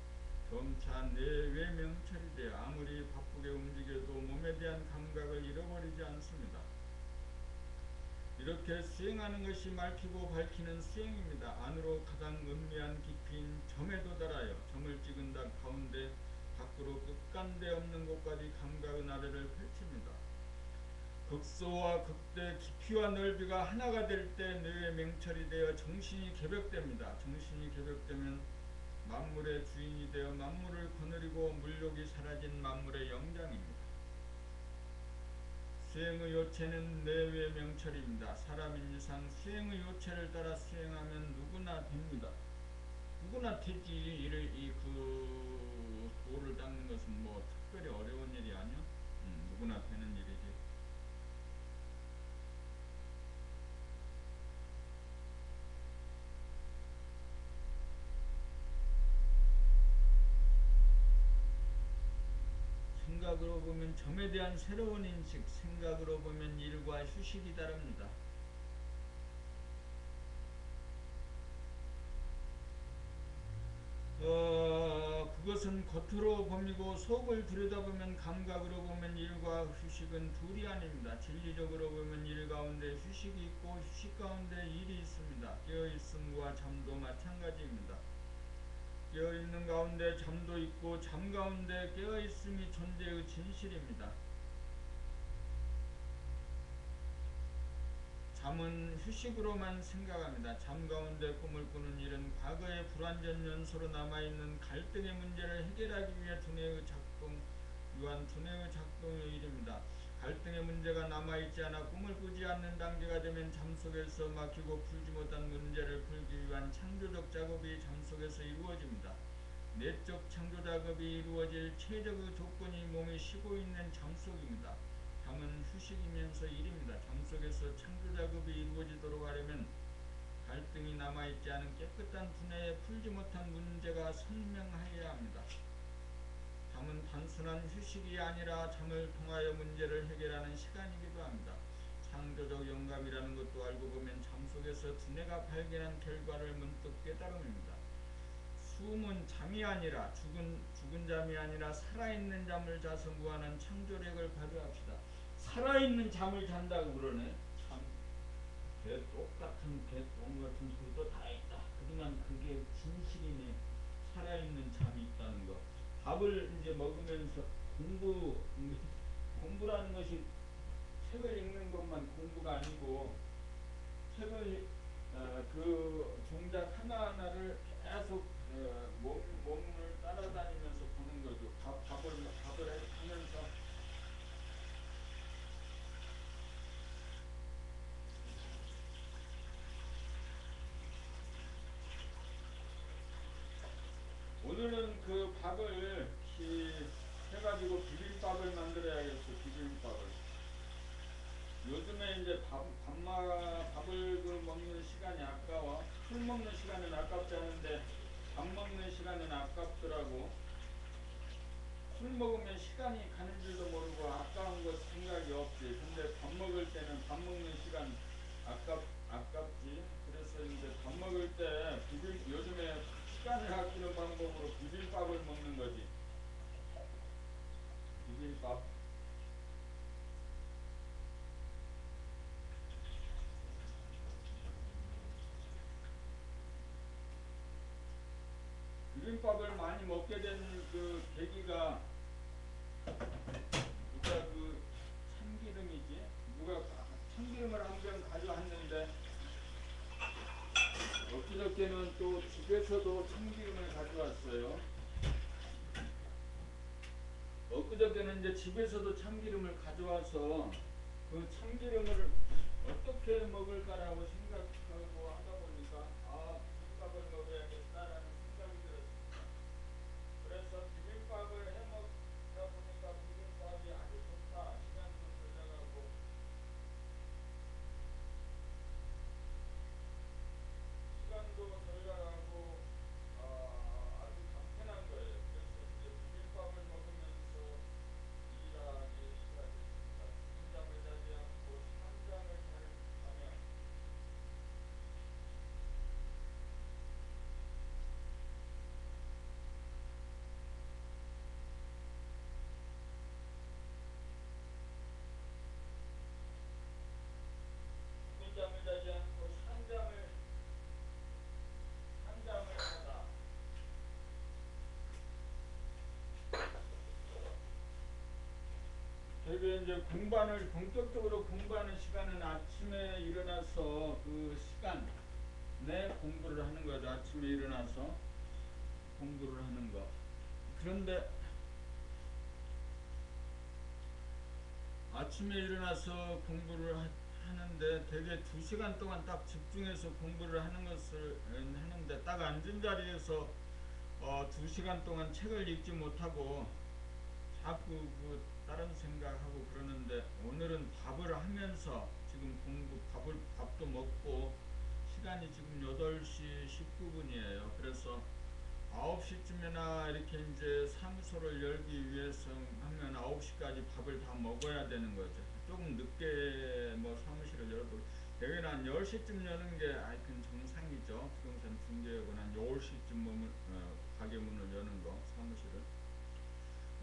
점차 내외 명철이 되어 아무리 바쁘게 움직여도 몸에 대한 감각을 잃어버리지 않습니다. 이렇게 수행하는 것이 밝히고 밝히는 수행입니다. 안으로 가장 은밀한 깊이인 점에 도달하여 점을 찍은 가운데 밖으로 끝간데 없는 곳까지 감각의 나래를 펼칩니다. 극소와 극대 깊이와 넓이가 하나가 될 때 뇌의 명철이 되어 정신이 개벽됩니다. 정신이 개벽되면 만물의 주인이 되어 만물을 거느리고 물욕이 사라진 만물의 영장입니다. 수행의 요체는 내외 명철입니다. 사람인 이상 수행의 요체를 따라 수행하면 누구나 됩니다. 누구나 되지. 그 도를 닦는 것은 뭐 특별히 어려운 일이 아니야. 누구나 되는 일이지. 생각으로 보면 점에 대한 새로운 인식, 생각으로 보면 일과 휴식이 다릅니다. 그것은 겉으로 봄이고 속을 들여다보면 감각으로 보면 일과 휴식은 둘이 아닙니다. 진리적으로 보면 일 가운데 휴식이 있고 휴식 가운데 일이 있습니다. 깨어있음과 잠도 마찬가지입니다. 깨어있는 가운데 잠도 있고 잠 가운데 깨어있음이 존재의 진실입니다. 잠은 휴식으로만 생각합니다. 잠 가운데 꿈을 꾸는 일은 과거의 불완전 연소로 남아있는 갈등의 문제를 해결하기 위해 두뇌의 작동, 유한 두뇌의 작동의 일입니다. 갈등의 문제가 남아있지 않아 꿈을 꾸지 않는 단계가 되면 잠속에서 막히고 풀지 못한 문제를 풀기 위한 창조적 작업이 잠속에서 이루어집니다. 내적 창조 작업이 이루어질 최적의 조건이 몸이 쉬고 있는 잠속입니다. 잠은 휴식이면서 일입니다. 잠속에서 창조 작업이 이루어지도록 하려면 갈등이 남아있지 않은 깨끗한 두뇌에 풀지 못한 문제가 선명하여야 합니다. 잠은 단순한 휴식이 아니라 잠을 통하여 문제를 해결하는 시간이기도 합니다. 창조적 영감이라는 것도 알고 보면 잠속에서 두뇌가 발견한 결과를 문득 깨달음입니다. 숨은 잠이 아니라 죽은 잠이 아니라 살아있는 잠을 자서 무한한 창조력을 발휘합시다. 살아있는 잠을 잔다고 그러네. 참, 똑같은 똥 같은 소리도 다 있다. 그동안 그게 진실이네. 살아있는 잠이 있다는 거. 밥을 이제 먹으면서 공부라는 것이 책을 읽는 것만 공부가 아니고 책을 그 종작 하나하나를 계속 몸을 따라다니면서 보는 거죠. 밥을 하면서 오늘은 그 밥을 해가지고 비빔밥을 만들어야겠어. 비빔밥을. 요즘에 이제 밥을 먹는 시간이 아까워. 술 먹는 시간은 아깝지 않은데 밥 먹는 시간은 아깝더라고. 술 먹으면 시간이 가는 줄도 모르고 아까운 것 생각이 없지. 근데 밥 먹을 때는 밥 먹는 시간 아깝지. 그래서 이제 밥 먹을 때 요즘에 시간을 아끼는 방법으로 비빔밥을 먹는 거지. 비빔밥. 비빔밥을 많이 먹게 된 그 계기가 누가 그 참기름이지. 누가 참기름을 한 병 가져왔는데 엊그저께는 또 집에서도 참기름을 가져왔어요. 엊그저께는 이제 집에서도 참기름을 가져와서 그 참기름을 어떻게 먹을까라고 생각하고 하다 보니까 비빔밥을 먹어야겠다라는 생각이 들었습니다. 그래서 비빔밥을 해 먹다 보니까 비빔밥이 아주 좋다. 시간도 덜 나가고 시간도 덜 나가고 아주 간편한 거예요. 그래서 이제 비빔밥을 먹으면서 일하기 시작했습니다. 잠을 자지 않고 한잠을 자면 잠을 자지 않고 한잠을 자다. 되게 이제 본격적으로 공부하는 시간은 아침에 일어나서 그 시간에 공부를 하는 거죠. 아침에 일어나서 공부를 하는 거. 그런데 아침에 일어나서 공부를 하는데 되게 2시간 동안 딱 집중해서 공부를 하는 것을 하는데 딱 앉은 자리에서 2시간 동안 책을 읽지 못하고 자꾸 다른 생각하고 그러는데 오늘은 밥을 하면서 지금 밥도 먹고 시간이 지금 8시 19분이에요. 그래서 9시 9시쯤이나 이렇게 이제 사무소를 열기 위해서 하면 9시까지 밥을 다 먹어야 되는 거죠. 조금 늦게 뭐 사무실을 열어도 대개는 한 10시쯤 여는 게 하여튼 정상이죠. 부동산 중개업은 한 10시쯤 가게 문을 여는 거, 사무실을.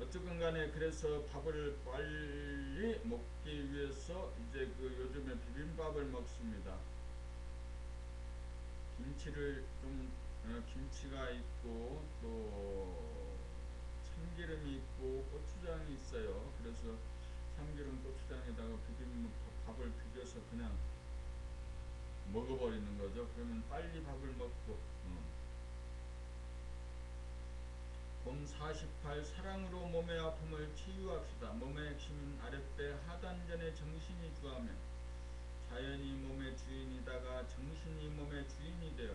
어쨌든 간에 그래서 밥을 빨리 먹기 위해서 이제 요즘에 비빔밥을 먹습니다. 김치를 좀 김치가 있고 또 참기름이 있고 고추장이 있어요. 그래서 참기름 고추장에다가 밥을 비벼서 그냥 먹어버리는 거죠. 그러면 빨리 밥을 먹고 봄 48 사랑으로 몸의 아픔을 치유합시다. 몸의 핵심은 아랫배 하단전에 정신이 주하며 자연이 몸의 주인이다가 정신이 몸의 주인이 되어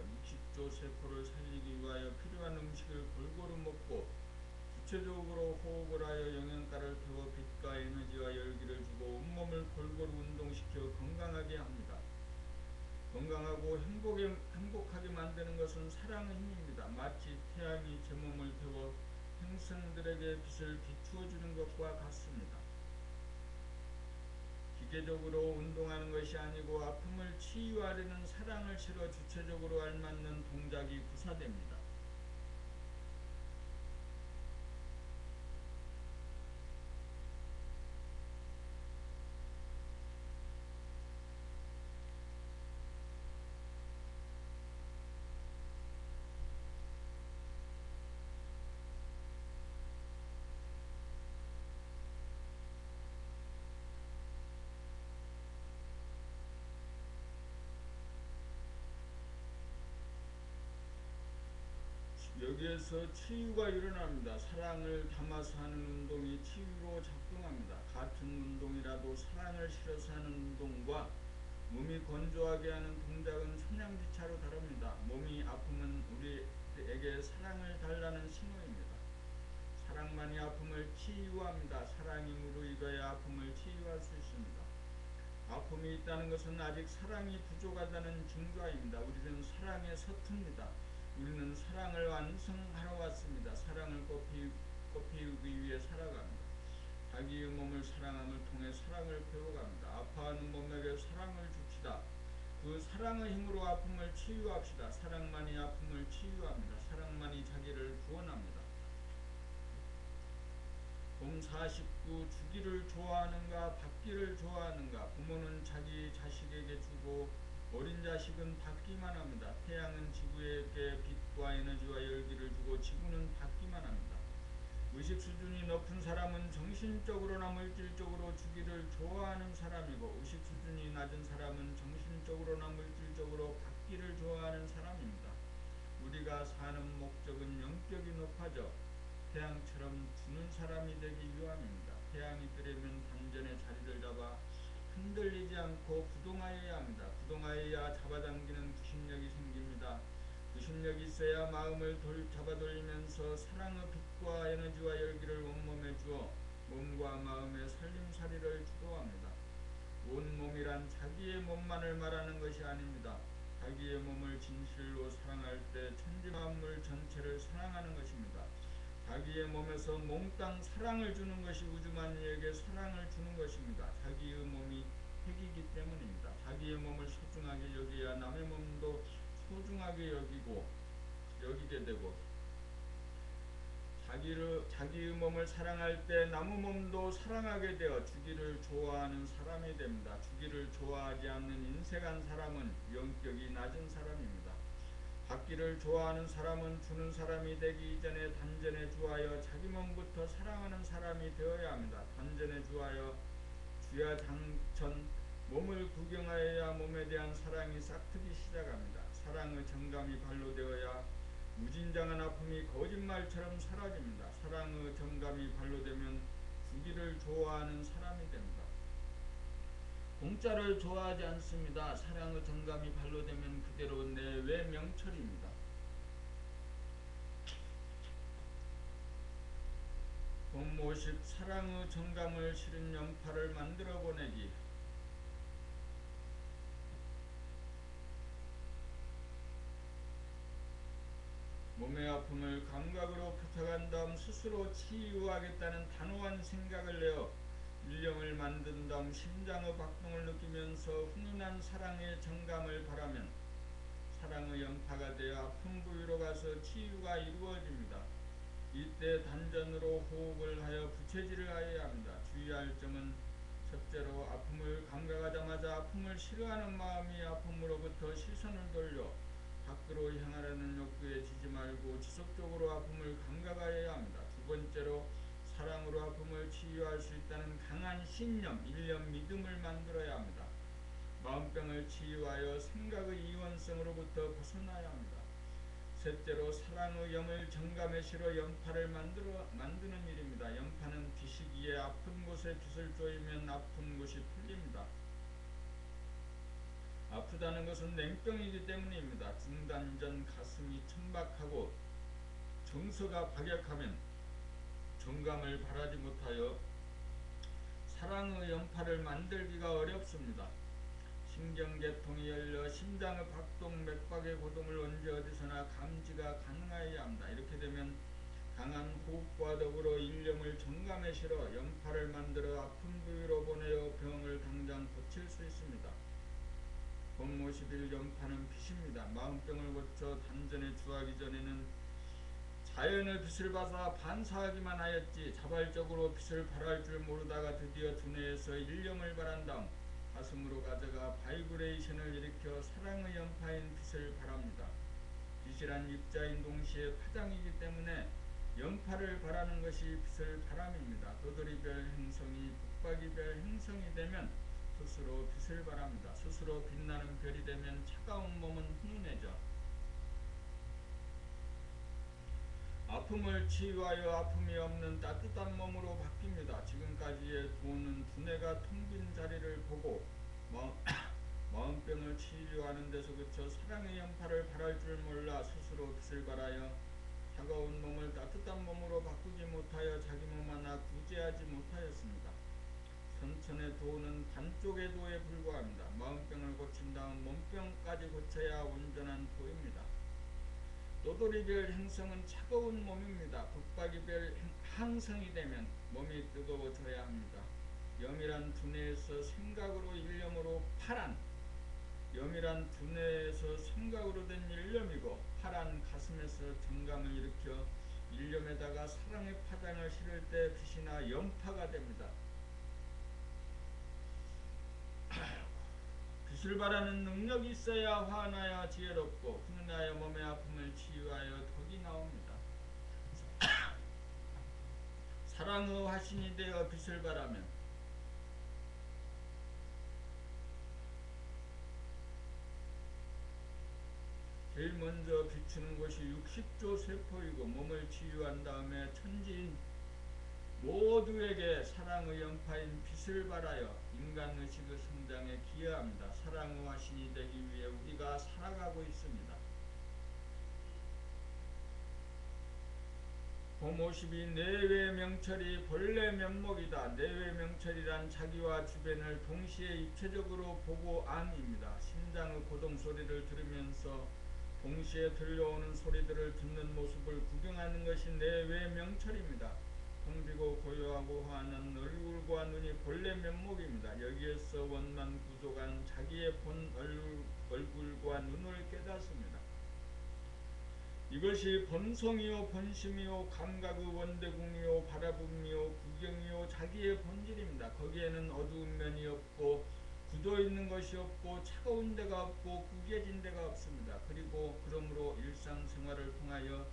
60조 세포를 살리기 위하여 필요한 음식을 골고루 먹고 구체적으로 호흡을 하여 영양가를 태워 빛과 에너지와 열기를 주고 온몸을 골고루 운동시켜 건강하게 합니다. 건강하고 행복하게 만드는 것은 사랑의 힘입니다. 마치 태양이 제 몸을 태워 행성들에게 빛을 비추어 주는 것과 같습니다. 기계적으로 운동하는 것이 아니고 아픔을 치유하려는 사랑을 실어 주체적으로 알맞는 동작이 구사됩니다. 여기에서 치유가 일어납니다. 사랑을 담아서 하는 운동이 치유로 작동합니다. 같은 운동이라도 사랑을 실어서 하는 운동과 몸이 건조하게 하는 동작은 천양지차로 다릅니다. 몸이 아프면 우리에게 사랑을 달라는 신호입니다. 사랑만이 아픔을 치유합니다. 사랑이 무르익어야 아픔을 치유할 수 있습니다. 아픔이 있다는 것은 아직 사랑이 부족하다는 증거입니다. 우리는 사랑에 서툽니다. 우리는 사랑을 완성하러 왔습니다. 사랑을 꽃피우기 위해 살아갑니다. 자기의 몸을 사랑함을 통해 사랑을 배워갑니다. 아파하는 몸에게 사랑을 줍시다. 그 사랑의 힘으로 아픔을 치유합시다. 사랑만이 아픔을 치유합니다. 사랑만이 자기를 구원합니다. 봄 49 주기를 좋아하는가 받기를 좋아하는가. 부모는 자기 자식에게 주고 어린 자식은 받기만 합니다. 태양은 지구에게 빛과 에너지와 열기를 주고 지구는 받기만 합니다. 의식 수준이 높은 사람은 정신적으로나 물질적으로 주기를 좋아하는 사람이고 의식 수준이 낮은 사람은 정신적으로나 물질적으로 받기를 좋아하는 사람입니다. 우리가 사는 목적은 영격이 높아져 태양처럼 주는 사람이 되기 위함입니다. 태양이 뜨려면 단전에 자리를 잡아 흔들리지 않고 부동하여야 합니다. 부동하여야 잡아당기는 구심력이 생깁니다. 구심력이 있어야 마음을 잡아돌리면서 사랑의 빛과 에너지와 열기를 온몸에 주어 몸과 마음의 살림살이를 주도합니다. 온몸이란 자기의 몸만을 말하는 것이 아닙니다. 자기의 몸을 진실로 사랑할 때 천지만물 전체를 사랑하는 것입니다. 자기의 몸에서 몽땅 사랑을 주는 것이 우주만유에게 사랑을 주는 것입니다. 자기의 몸이 핵이기 때문입니다. 자기의 몸을 소중하게 여겨야 남의 몸도 소중하게 여기게 되고 자기의 몸을 사랑할 때 남의 몸도 사랑하게 되어 주기를 좋아하는 사람이 됩니다. 주기를 좋아하지 않는 인색한 사람은 영격이 낮은 사람입니다. 받기를 좋아하는 사람은 주는 사람이 되기 이전에 단전에 주하여 자기 몸부터 사랑하는 사람이 되어야 합니다. 단전에 주하여 주야 장천 몸을 구경하여야 몸에 대한 사랑이 싹트기 시작합니다. 사랑의 정감이 발로되어야 무진장한 아픔이 거짓말처럼 사라집니다. 사랑의 정감이 발로되면 주기를 좋아하는 사람이 됩니다. 공짜를 좋아하지 않습니다. 사랑의 정감이 발로되면 그대로 내외 명철입니다. 봄 50 사랑의 정감을 실은 영파를 만들어 보내기. 몸의 몸의 아픔을 감각으로 부탁한 다음 스스로 치유하겠다는 단호한 생각을 내어 일념을 만든 다음 심장의 박동을 느끼면서 훈훈한 사랑의 정감을 바라면 사랑의 연파가 되어 아픈 부위로 가서 치유가 이루어집니다. 이때 단전으로 호흡을 하여 부채질을 하여야 합니다. 주의할 점은 첫째로 아픔을 감각하자마자 아픔을 싫어하는 마음이 아픔으로부터 시선을 돌려 밖으로 향하려는 욕구에 지지 말고 지속적으로 아픔을 감각하여야 합니다. 두 번째로 사랑으로 아픔을 치유할 수 있다는 강한 신념, 일념, 믿음을 만들어야 합니다. 마음병을 치유하여 생각의 이원성으로부터 벗어나야 합니다. 셋째로 사랑의 염을 정감에 실어 연파를 만드는 일입니다. 연파는 빛이기에 아픈 곳에 빛을 쪼이면 아픈 곳이 풀립니다. 아프다는 것은 냉병이기 때문입니다. 중단 전 가슴이 천박하고 정서가 박약하면 정감을 바라지 못하여 사랑의 연파를 만들기가 어렵습니다. 신경계통이 열려 심장의 박동, 맥박의 고동을 언제 어디서나 감지가 가능하여야 합니다. 이렇게 되면 강한 호흡과 더불어 일념을 정감에 실어 연파를 만들어 아픈 부위로 보내어 병을 당장 고칠 수 있습니다. 봄 50일 연파는 빛입니다. 마음병을 고쳐 단전에 주하기 전에는 자연의 빛을 받아 반사하기만 하였지 자발적으로 빛을 발할 줄 모르다가 드디어 두뇌에서 일념을 발한 다음 가슴으로 가져가 바이브레이션을 일으켜 사랑의 연파인 빛을 발합니다. 빛이란 입자인 동시에 파장이기 때문에 연파를 발하는 것이 빛을 바람입니다. 도돌이별 행성이 북박이별 행성이 되면 스스로 빛을 발합니다. 스스로 빛나는 별이 되면 차가운 몸은 훈훈해져 아픔을 치유하여 아픔이 없는 따뜻한 몸으로 바뀝니다. 지금까지의 도는 두뇌가 텅 빈 자리를 보고 마음병을 치유하는 데서 그쳐 사랑의 연파를 발할 줄 몰라 스스로 빛을 발하여 차가운 몸을 따뜻한 몸으로 바꾸지 못하여 자기 몸 하나 구제하지 못하였습니다. 선천의 도는 반쪽의 도에 불과합니다. 마음병을 고친 다음 몸병까지 고쳐야 온전한 도입니다. 도돌이별 행성은 차가운 몸입니다. 북박이별 항성이 되면 몸이 뜨거워져야 합니다. 염이란 두뇌에서 생각으로 일념으로 파란 염이란 두뇌에서 생각으로 된 일념이고 파란 가슴에서 정감을 일으켜 일념에다가 사랑의 파장을 실을 때 빛이나 연파가 됩니다. 빛을 발하는 능력이 있어야 환하여 지혜롭고 훈훈하여 몸의 아픔을 치유하여 덕이 나옵니다. 사랑의 화신이 되어 빛을 발하면 제일 먼저 비추는 것이 60조 세포이고 몸을 치유한 다음에 천지인 모두에게 사랑의 연파인 빛을 발하여 인간의식의 성장에 기여합니다. 사랑의 화신이 되기 위해 우리가 살아가고 있습니다. 봄 50이 내외 명철이 본래 면목이다. 내외 명철이란 자기와 주변을 동시에 입체적으로 보고 암입니다. 심장의 고동 소리를 들으면서 동시에 들려오는 소리들을 듣는 모습을 구경하는 것이 내외 명철입니다. 텅비고 고요하고 환한 얼굴과 눈이 본래 면목입니다. 여기에서 원만 구조간 자기의 본 얼굴과 눈을 깨닫습니다. 이것이 본성이요 본심이요 감각의 원대궁이요 바라봄이요 구경이요 자기의 본질입니다. 거기에는 어두운 면이 없고 굳어있는 것이 없고 차가운 데가 없고 구겨진 데가 없습니다. 그리고 그러므로 일상생활을 통하여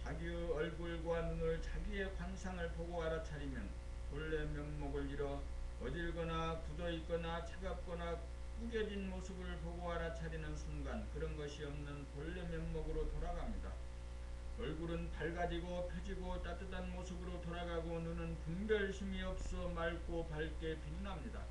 자기의 얼굴과 눈을 자기의 관상을 보고 알아차리면 본래 면목을 잃어 어질거나 굳어있거나 차갑거나 구겨진 모습을 보고 알아차리는 순간 그런 것이 없는 본래 면목으로 돌아갑니다. 얼굴은 밝아지고 펴지고 따뜻한 모습으로 돌아가고 눈은 분별심이 없어 맑고 밝게 빛납니다.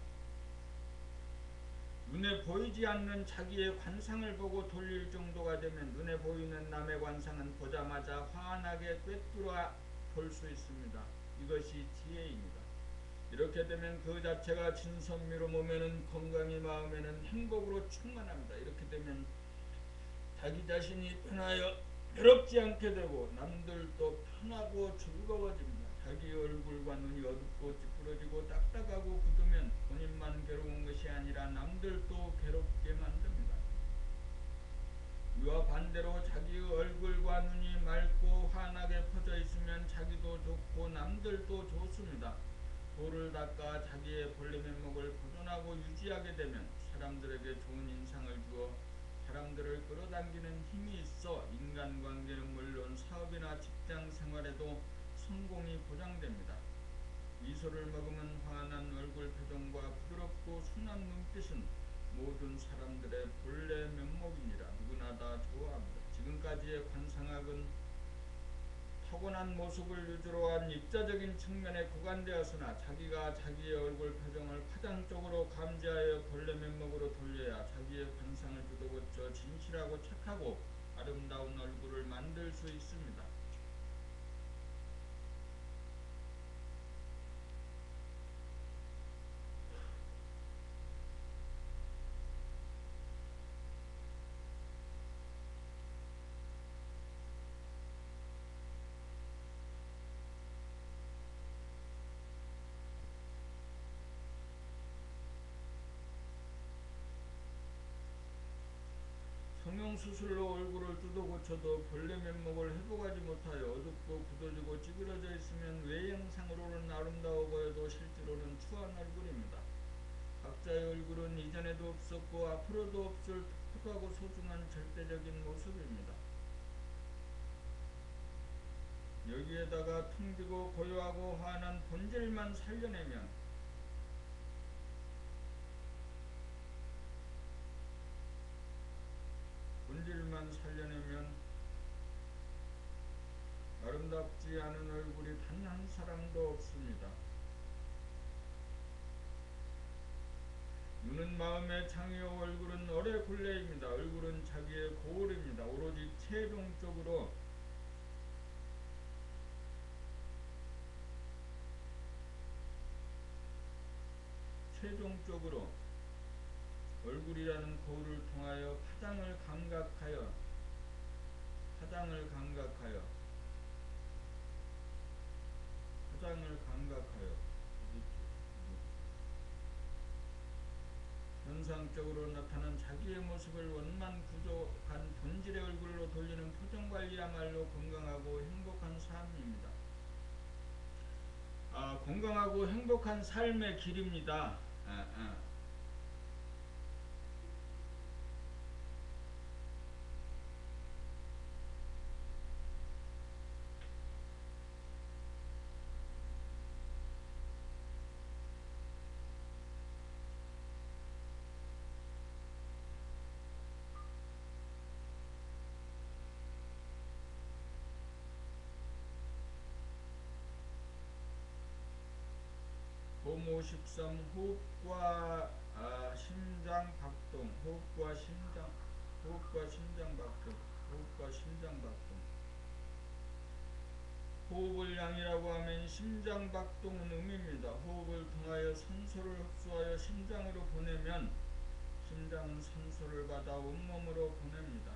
눈에 보이지 않는 자기의 관상을 보고 돌릴 정도가 되면 눈에 보이는 남의 관상은 보자마자 환하게 꿰뚫어 볼 수 있습니다. 이것이 지혜입니다. 이렇게 되면 그 자체가 진선미로 몸에는 건강이 마음에는 행복으로 충만합니다. 이렇게 되면 자기 자신이 편하여 외롭지 않게 되고 남들도 편하고 즐거워집니다. 자기 얼굴과 눈이 어둡고 찌푸러지고 딱딱하고 굳으면 본인만 괴로운 것이 아니라 남들도 괴롭게 만듭니다. 이와 반대로 자기의 얼굴과 눈이 맑고 환하게 퍼져 있으면 자기도 좋고 남들도 좋습니다. 돌을 닦아 자기의 본래 면목을 보존하고 유지하게 되면 사람들에게 좋은 인상을 주어 사람들을 끌어당기는 힘이 있어 인간관계는 물론 사업이나 직장 생활에도 성공이 보장됩니다. 미소를 머금은 환한 얼굴 표정과 부드럽고 순한 눈빛은 모든 사람들의 본래 면목이니라. 누구나 다 좋아합니다. 지금까지의 관상학은 타고난 모습을 유주로 한 입자적인 측면에 구간되었으나 자기가 자기의 얼굴 표정을 파장적으로 감지하여 본래 면목으로 돌려야 자기의 관상을 두고고쳐 진실하고 착하고 아름다운 얼굴을 만들 수 있습니다. 성형수술로 얼굴을 뜯어 고쳐도 본래 면목을 회복하지 못하여 어둡고 굳어지고 찌그러져 있으면 외형상으로는 아름다워 보여도 실제로는 추한 얼굴입니다. 각자의 얼굴은 이전에도 없었고 앞으로도 없을 독특하고 소중한 절대적인 모습입니다. 여기에다가 텅비고 고요하고 환한 본질만 살려내면 아름답지 않은 얼굴이 단 한 사람도 없습니다. 눈은 마음의 창이요 얼굴은 어뢰 굴레입니다. 얼굴은 자기의 거울입니다. 오로지 최종적으로 얼굴이라는 거울을 통하여 파장을 감각하여 현상적으로 나타난 자기의 모습을 원만 부족한 본질의 얼굴로 돌리는 표정관리야말로 건강하고 행복한 삶입니다. 건강하고 행복한 삶의 길입니다. 호모 13 호흡과 심장박동. 호흡을 양이라고 하면 심장박동은 음입니다. 호흡을 통하여 산소를 흡수하여 심장으로 보내면 심장은 산소를 받아 온몸으로 보냅니다.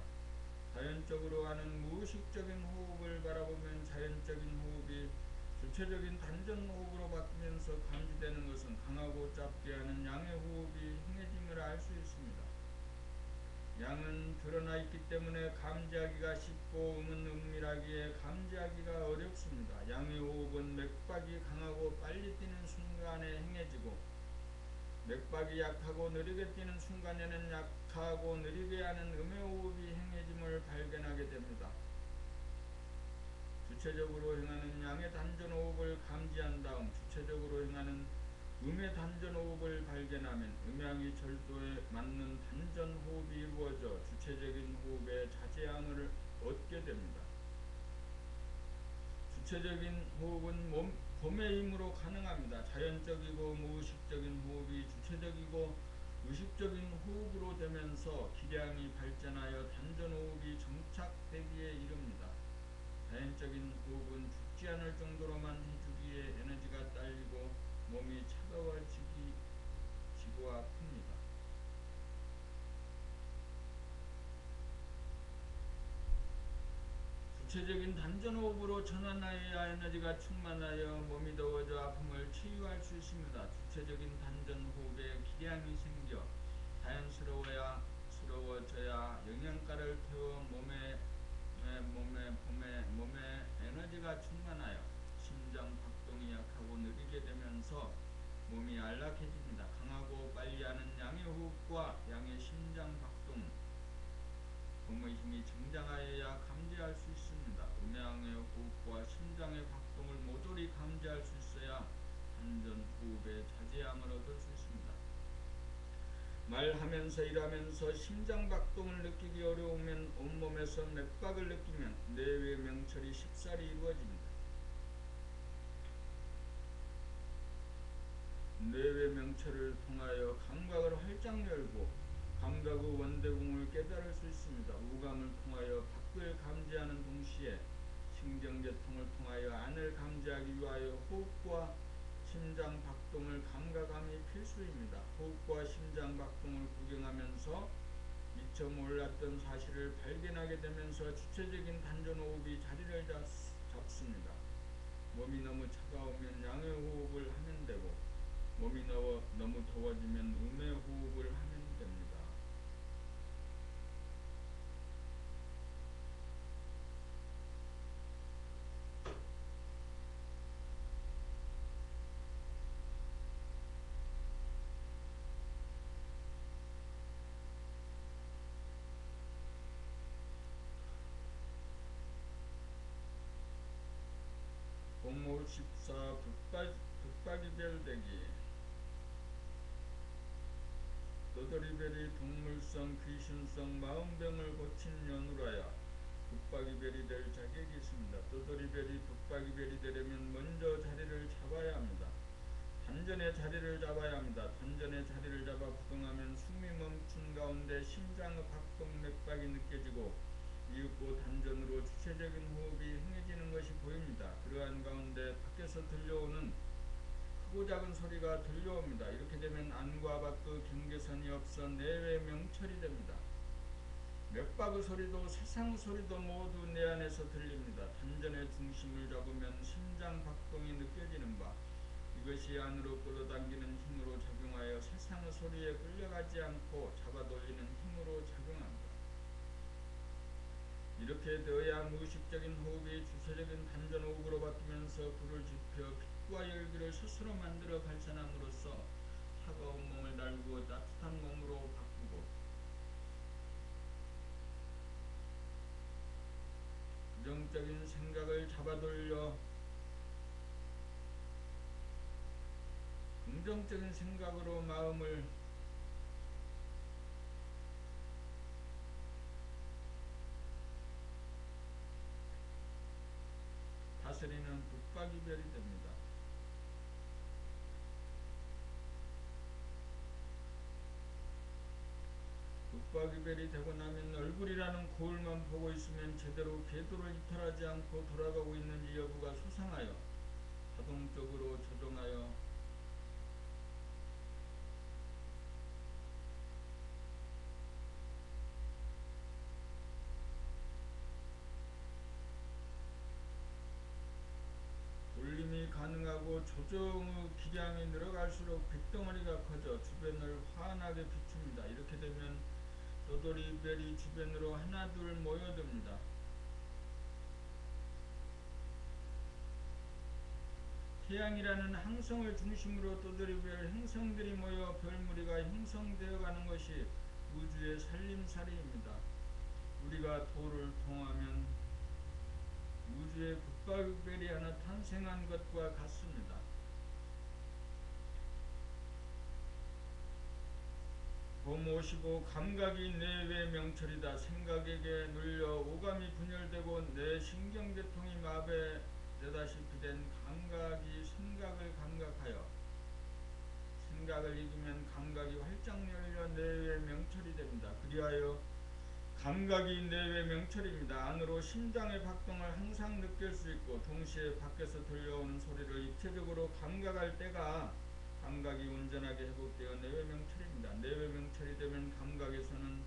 자연적으로 하는 무의식적인 호흡을 바라보면 자연적인 호흡이 주체적인 단전호흡으로 바뀌면서 감지되는 것은 강하고 짧게 하는 양의 호흡이 행해짐을 알 수 있습니다. 양은 드러나 있기 때문에 감지하기가 쉽고 음은 은밀하기에 감지하기가 어렵습니다. 양의 호흡은 맥박이 강하고 빨리 뛰는 순간에 행해지고 맥박이 약하고 느리게 뛰는 순간에는 약하고 느리게 하는 음의 호흡이 행해짐을 발견하게 됩니다. 주체적으로 행하는 양의 단전호흡을 감지한 다음 주체적으로 행하는 음의 단전호흡을 발견하면 음양이 절도에 맞는 단전호흡이 이루어져 주체적인 호흡의 자제함을 얻게 됩니다. 주체적인 호흡은 몸의 힘으로 가능합니다. 자연적이고 무의식적인 호흡이 주체적이고 의식적인 호흡으로 되면서 기량이 발전하여 단전호흡이 정착되기에 이릅니다. 자연적인 호흡은 죽지 않을 정도로만 해주기에 에너지가 딸리고 몸이 차가워지고 아픕니다. 주체적인 단전호흡으로 전환하여야 에너지가 충만하여 몸이 더워져 아픔을 치유할 수 있습니다. 주체적인 단전호흡에 기량이 생겨 자연스러워져야 영양가를 태워 몸에 에너지가 충만하여 심장 박동이 약하고 느리게 되면서 몸이 안락해집니다. 강하고 빨리 하는 양의 호흡과 양의 심장 박동, 몸의 힘이 정장하여야 감지할 수 있습니다. 음양의 호흡과 심장의 박동을 모조리 감지할 수 있어야 단전 호흡의 자제함을 얻을 수 있습니다. 말하면서 일하면서 심장 박동을 느끼기 어려우면 온몸에서 맥박을 느끼면 뇌의 명철이 쉽사리 이루어집니다. 뇌의 명철을 통하여 감각을 활짝 열고 감각의 원대공을 깨달을 수 있습니다. 우감을 통하여 밖을 감지하는 동시에 신경계통을 통하여 안을 감지하기 위하여 호흡과 심장 박동을 감각함이 필수입니다. 호흡과 심장 박동을 구경하면서 미처 몰랐던 사실을 발견하게 되면서 주체적인 단전호흡이 자리를 잡습니다. 몸이 너무 차가우면 양의 호흡을 하면 되고 몸이 너무 더워지면 음의 호흡을 하면 됩니다. 공모 14 북박이별대기 떠돌이별이 동물성 귀신성 마음병을 고친 연우라야 북박이별이 될 자격이 있습니다. 떠돌이별이 북박이별이 되려면 먼저 자리를 잡아야 합니다. 단전의 자리를 잡아야 합니다. 단전의 자리를 잡아 부동하면 숨이 멈춘 가운데 심장의 박동 맥박이 느껴지고 이윽고 단전으로 주체적인 호흡이 행해지는 것이 보입니다. 그러한 가운데 밖에서 들려오는 크고 작은 소리가 들려옵니다. 이렇게 되면 안과 밖의 경계선이 없어 내외 명철이 됩니다. 맥박의 소리도 세상의 소리도 모두 내 안에서 들립니다. 단전의 중심을 잡으면 심장 박동이 느껴지는 바, 이것이 안으로 끌어당기는 힘으로 작용하여 세상의 소리에 끌려가지 않고 잡아돌리는 힘으로 작용합니다. 이렇게 되어야 무의식적인 호흡이 주체적인 단전호흡으로 바뀌면서 불을 지펴 빛과 열기를 스스로 만들어 발산함으로써 차가운 몸을 달구어 따뜻한 몸으로 바꾸고 부정적인 생각을 잡아돌려 긍정적인 생각으로 마음을 다스리는 북박이별이 됩니다. 북박이별이 되고 나면 얼굴이라는 거울만 보고 있으면 제대로 궤도를 이탈하지 않고 돌아가고 있는지 여부가 수상하여 자동적으로 조종하여 돌림이 가능하고 조정의 기량이 늘어갈수록 빛덩어리가 커져 주변을 환하게 비춥니다. 이렇게 되면 떠돌이별이 주변으로 하나둘 모여듭니다. 태양이라는 항성을 중심으로 떠돌이별 행성들이 모여 별무리가 형성되어 가는 것이 우주의 살림살이입니다. 우리가 도를 통하면 우주의 북박이별이 하나 탄생한 것과 같습니다. 봄 55 감각이 내외 명철이다. 생각에게 눌려 오감이 분열되고 내 신경계통이 마비되다시피 된 감각이 생각을 감각하여 생각을 이기면 감각이 활짝 열려 내외 명철이 됩니다. 그리하여 감각이 내외 명철입니다. 안으로 심장의 박동을 항상 느낄 수 있고 동시에 밖에서 들려오는 소리를 입체적으로 감각할 때가 감각이 온전하게 회복되어 내외 명철입니다. 내외 명철이 되면 감각에서는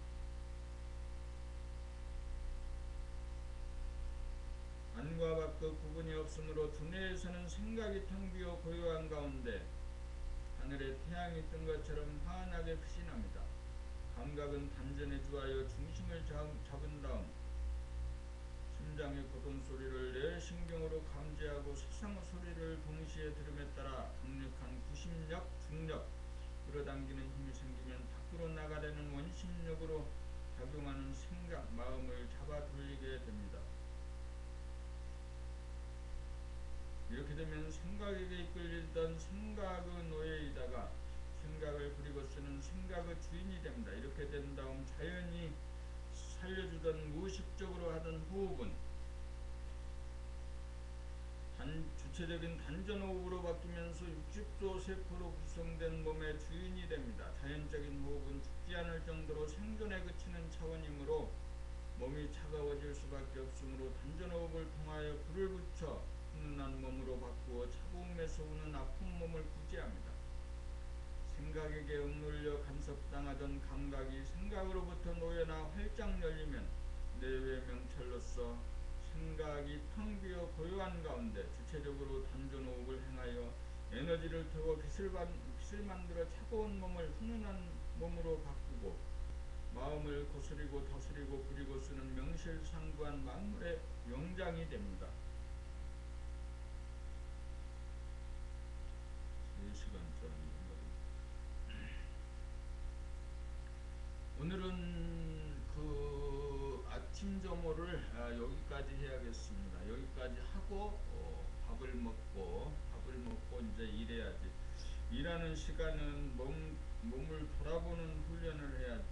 안과 밖의 구분이 없으므로 두뇌에서는 생각이 텅 비어 고요한 가운데 하늘에 태양이 뜬 것처럼 환하게 빛이 납니다. 감각은 단전에 주하여 중심을 잡은 다음 심장의 고동 소리를 내 신경으로 감지하고 세상의 소리를 동시에 들음에 따라 강력한 구심력, 중력, 끌어당기는 힘이 생기면 밖으로 나가려는 원심력으로 작용하는 생각, 마음을 잡아 돌리게 됩니다. 이렇게 되면 생각에게 이끌리던 생각의 노예이다가 생각을 부리고 쓰는 생각의 주인이 됩니다. 이렇게 된 다음 자연히 살려주던 무의식적으로 하던 호흡은 주체적인 단전호흡으로 바뀌면서 60조 세포로 구성된 몸의 주인이 됩니다. 자연적인 호흡은 죽지 않을 정도로 생존에 그치는 차원이므로 몸이 차가워질 수밖에 없으므로 단전호흡을 통하여 불을 붙여 훈훈한 몸으로 바꾸어 차가움에서 오는 아픈 몸을 구제합니다. 생각에게 억눌려 간섭당하던 감각이 생각으로부터 놓여나 활짝 열리면 내외 명철로서 생각이 텅 비어 고요한 가운데 주체적으로 단전호흡을 행하여 에너지를 태워 빛을 만들어 차가운 몸을 훈훈한 몸으로 바꾸고 마음을 거스리고 다스리고 부리고 쓰는 명실상부한 만물의 영장이 됩니다. 3시간짜리 오늘은 그 아침 점호를 여기까지 해야겠습니다. 여기까지 하고 밥을 먹고 이제 일해야지. 일하는 시간은 몸을 돌아보는 훈련을 해야지.